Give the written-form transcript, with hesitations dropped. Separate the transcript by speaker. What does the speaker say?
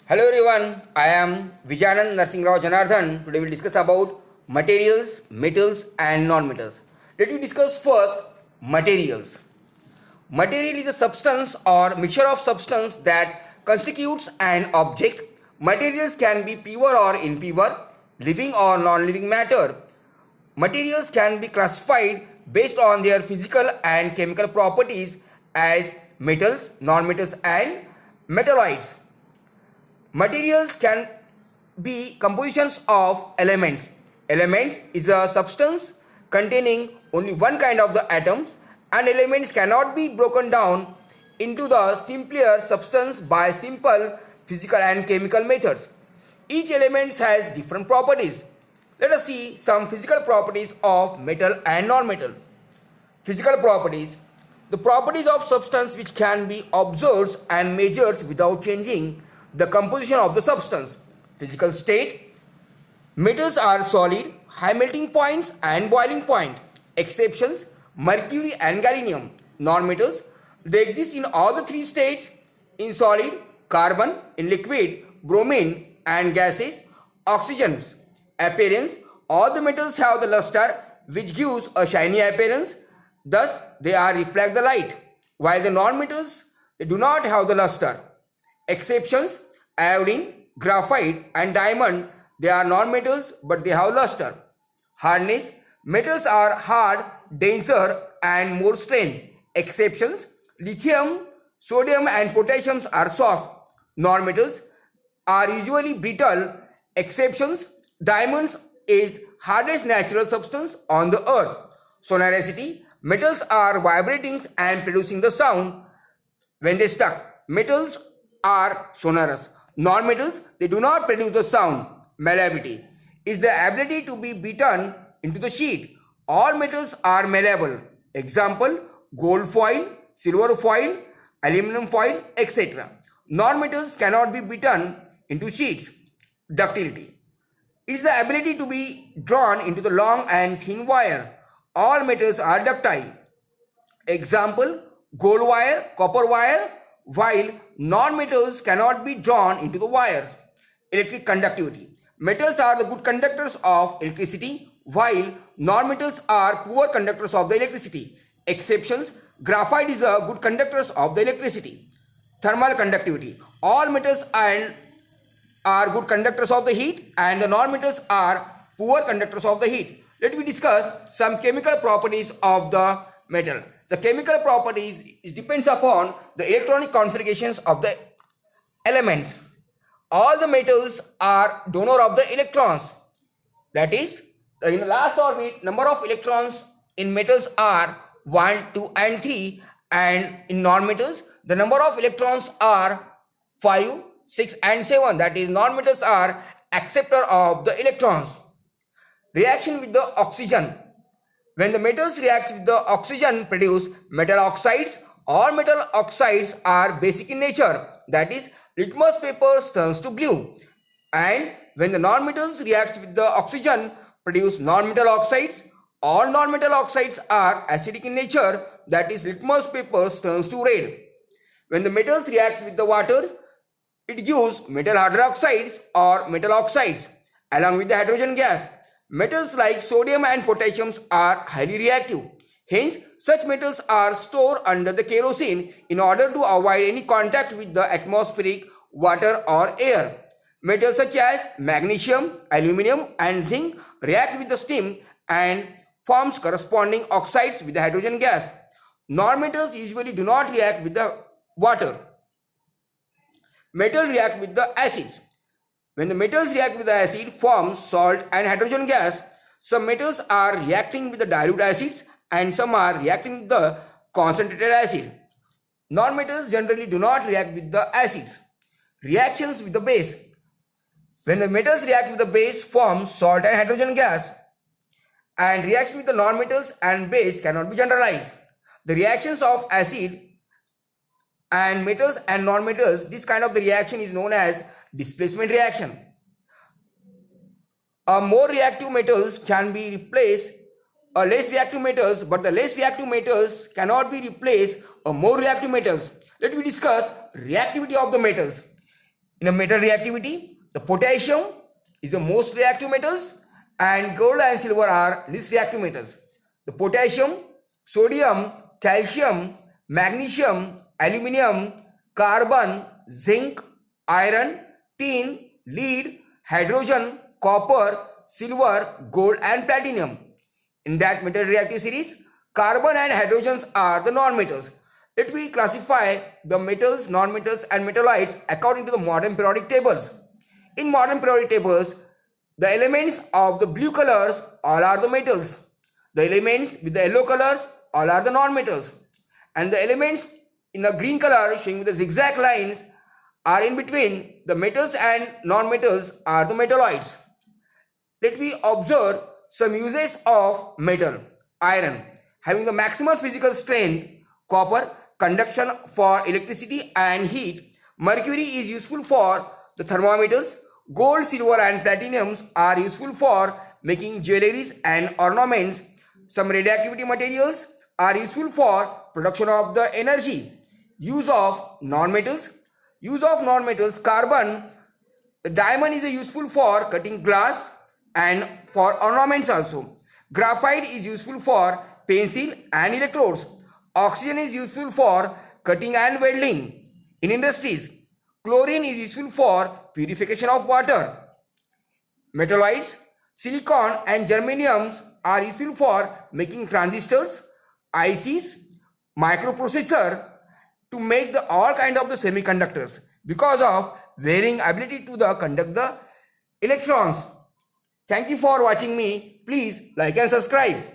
Speaker 1: Hello everyone, I am Vijayanand Narsingrao Janardhan. Today we'll discuss about materials, metals and non-metals. Let me discuss first materials. Material is a substance or mixture of substance that constitutes an object. Materials can be pure or impure, living or non-living matter. Materials can be classified based on their physical and chemical properties as metals, non-metals and metalloids. Materials can be compositions of elements. Elements is a substance containing only one kind of the atoms, and elements cannot be broken down into the simpler substance by simple physical and chemical methods. Each element has different properties. Let us see some physical properties of metal and non-metal. Physical properties. The properties of substance which can be observed and measured without changing the composition of the substance. Physical state. Metals are solid, high melting points and boiling point. Exceptions: mercury and gallium. Non-metals. They exist in all the three states: in solid, carbon; in liquid, bromine and gases, oxygens. Appearance. All the metals have the luster which gives a shiny appearance, thus they are reflect the light, while the non-metals they do not have the luster. Exceptions: iodine, graphite and diamond, they are non-metals but they have luster. Hardness. Metals are hard, denser and more strength. Exceptions: lithium, sodium and potassium are soft. Non-metals are usually brittle. Exceptions: diamonds is hardest natural substance on the earth. Sonoricity. Metals are vibrating and producing the sound when they stuck. Metals are sonorous. Non-metals, they do not produce the sound. Malleability is the ability to be beaten into the sheet. All metals are malleable. Example: gold foil, silver foil, aluminum foil, etc. Non-metals cannot be beaten into sheets. Ductility is the ability to be drawn into the long and thin wire. All metals are ductile. Example: gold wire, copper wire, while non-metals cannot be drawn into the wires. Electric conductivity. Metals are the good conductors of electricity, while non-metals are poor conductors of the electricity. Exceptions: graphite is a good conductors of the electricity. Thermal conductivity. All metals are good conductors of the heat, and the non-metals are poor conductors of the heat. Let me discuss some chemical properties of the metal. The chemical properties depends upon the electronic configurations of the elements. All the metals are donor of the electrons. That is, in the last orbit, number of electrons in metals are 1, 2 and 3, and in non-metals, the number of electrons are 5, 6 and 7. That is, non-metals are acceptor of the electrons. Reaction with the oxygen. When the metals react with the oxygen, produce metal oxides. All metal oxides are basic in nature. That is, litmus paper turns to blue. And when the non-metals react with the oxygen, produce non-metal oxides. All non-metal oxides are acidic in nature. That is, litmus paper turns to red. When the metals react with the water, it gives metal hydroxides or metal oxides along with the hydrogen gas. Metals like sodium and potassium are highly reactive. Hence, such metals are stored under the kerosene in order to avoid any contact with the atmospheric water or air. Metals such as magnesium, aluminum and zinc react with the steam and forms corresponding oxides with the hydrogen gas. Non-metals usually do not react with the water. Metal react with the acids. When the metals react with the acid, forms salt and hydrogen gas. Some metals are reacting with the dilute acids and some are reacting with the concentrated acid. Non-metals generally do not react with the acids. Reactions with the base. When the metals react with the base, forms salt and hydrogen gas. And reaction with the non-metals and base cannot be generalized. The reactions of acid and metals and non-metals, this kind of the reaction is known as displacement reaction. More reactive metals can be replaced less reactive metals, but the less reactive metals cannot be replaced more reactive metals. Let me discuss reactivity of the metals. In a metal reactivity, the potassium is the most reactive metals and gold and silver are least reactive metals. The potassium, sodium, calcium, magnesium, aluminium, carbon, zinc, iron, tin, lead, hydrogen, copper, silver, gold and platinum. In that metal reactive series, carbon and hydrogens are the non-metals. Let me classify the metals, non-metals and metalloids according to the modern periodic tables. In modern periodic tables, the elements of the blue colors all are the metals. The elements with the yellow colors all are the non-metals. And the elements in the green color showing with the zigzag lines are in between. The metals and non-metals are the metalloids. Let me observe some uses of metal. Iron, having the maximum physical strength. Copper, conduction for electricity and heat. Mercury is useful for the thermometers. Gold, silver and platinums are useful for making jewelries and ornaments. Some radioactivity materials are useful for production of the energy. Use of non-metals. Use of non-metals. Carbon, the diamond is useful for cutting glass and for ornaments also. Graphite is useful for pencil and electrodes. Oxygen is useful for cutting and welding in industries. Chlorine is useful for purification of water. Metalloids, silicon and germaniums are useful for making transistors, ICs, microprocessor to make the all kind of the semiconductors because of varying ability to the conduct the electrons. Thank you for watching me. Please like and subscribe.